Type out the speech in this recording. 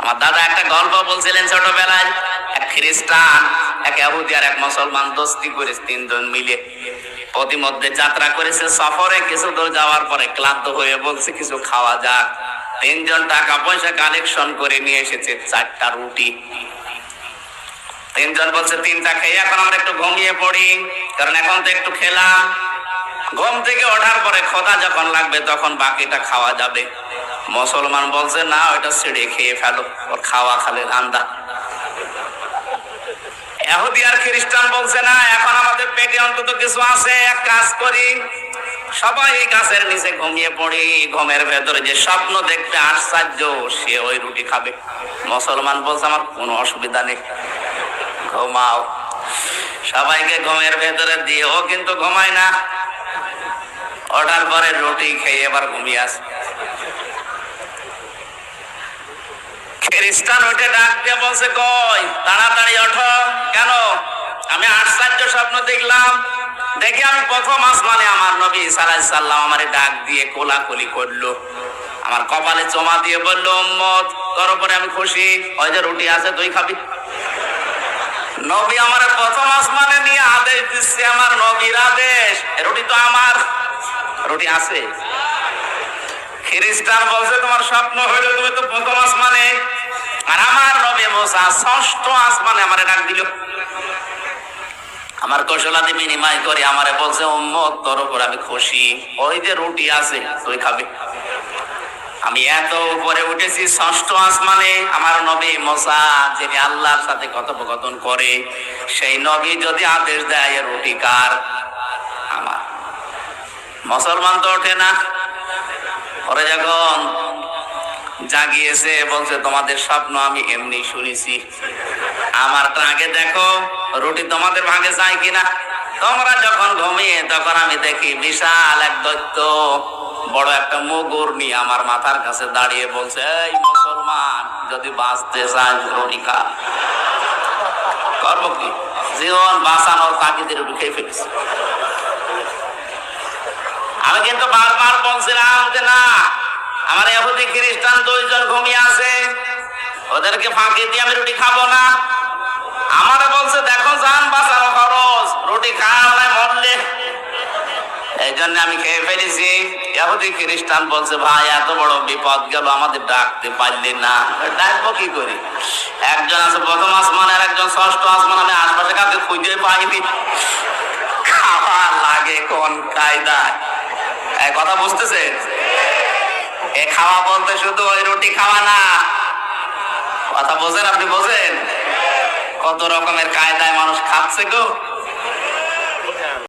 আমার দাদা একটা গল্প বলছিলেন ছোটবেলায়, এক খ্রিস্টান, এক ইহুদি আর এক মুসলমান দোস্তি করে তিনজন মিলে প্রতিমধ্যে যাত্রা করেছে। সফরে কিছু দূর যাওয়ার পরে ক্লান্ত হয়ে বলছে কিছু খাওয়া যাক। তিনজন টাকা পয়সা কালেকশন করে নিয়ে এসেছে 4টা রুটি। তিনজন বলছে 3টা খেয়ে এখন আমরা একটু ঘুমিয়ে পড়ি, কারণ এখন তো একটু খেলাম, ঘুম থেকে ওঠার পরে খোদা যখন লাগবে তখন বাকিটা খাওয়া যাবে। মুসলমান বলছে না, ওইটা ছিঁড়ে খেয়ে ফেলো, ওর খাওয়া খালে ধান্দা। ইহুদি আর খ্রিস্টান বলছে না, এখন আমাদের পেটে অন্তত কিছু আছে, এক কাজ করি, সবাই গাছের নিচে ঘুমিয়ে পড়ি, ঘুমের ভেতরে যে স্বপ্ন দেখতে আশ্চর্য সে ওই রুটি খাবে। মুসলমান বলছে আমার কোনো অসুবিধা নেই, ঘুমাও। সবাইকে ঘুমের ভেতরে দিয়ে ও কিন্তু ঘুমায় না, ওঠার পরে রুটি খেয়ে এবার ঘুমিয়ে আসে। খ্রিস্টান ওইটা ডাক দিয়ে বলছে কই তাড়াতাড়ি ওঠো। কেন? আমি আশ্চর্য স্বপ্ন দেখলাম, দেখি আমি প্রথম আসমানে আমার নবী সাল্লাল্লাহু আলাইহি সাল্লাম আমারে ডাক দিয়ে কোলাকুলি করলো, আমার কপালে চুমা দিয়ে বললো উম্মত তোর উপরে আমি খুশি, ওই যে রুটি আছে তুই খাবি। নবী আমার প্রথম আসমানে নিয়ে আদেশ দিচ্ছে, আমার নবীর আদেশ, রুটি তো আমার, রুটি আছে। খ্রিস্টান বলছে তোমার স্বপ্ন হইলো তুমি তো প্রথম আসমানে, আর আমার নবী মুসা 6ষ্ঠ আসমানে আমারে ডাক দিল। আমার কৌশলাদি বিনিময় করে আমারে বলছে উম্মত তোর উপর আমি খুশি, ওই যে রুটি আছে তুই খাবি। আমি এত উপরে উঠেছি 6ষ্ঠ আসমানে, আমার নবী মুসা যিনি আল্লাহর সাথে কথোপকথন করে, সেই নবী যদি আদেশ দেয় রুটি কার? আমার। মুসলমান তো ওঠে না। পরে যখন জাগিয়েছে বলছে তোমাদের স্বপ্ন আমি এমনি শুনেছি, আমারটা আগে দেখো রুটি তোমাদের ভাগে যায় কিনা। তোমরা যখন ঘুমিয়ে তখন আমি দেখি বিশাল এক দৈত্য বড় একটা মুগুর নিয়ে আমার মাথার কাছে দাঁড়িয়ে বলছে এই মুসলমান যদি বাঁচতে চাই রুটি খা। করবো কি, জীবন বাঁচানোর তাগিদে রুটি খেয়ে ফেলেছি। আমি কিন্তু বারবার বলছিলাম যে না, আমার ইহুদি খ্রিস্টান 2জন ঘুমিয়ে আছে, ওদেরকে ফাঁকি দিয়ে আমি রুটি খাবো না। আমারে বলছে দেখো জান বাঁচানো খরচ, রুটি খাও না মরলে। এই জন্য আমি খেয়ে ফেলেছি। ইহুদি খ্রিস্টান বলছে ভাই এত বড় বিপদ গেল, আমাদের ডাকতে পারলি না। ডাকবো কি করি, একজন আছে প্রথম আসমান আর একজন 6ষ্ঠ আসমান, আমি আশপাশে কাউকে খুঁজে পাইনি। খাওয়া লাগে কোন কায়দায়, এই কথা বুঝতেছে? এ খাওয়া বলতে শুধু ওই রুটি খাওয়া না, কথা বোঝেন? আপনি বোঝেন কত রকমের কায়দায় মানুষ খাচ্ছে গো।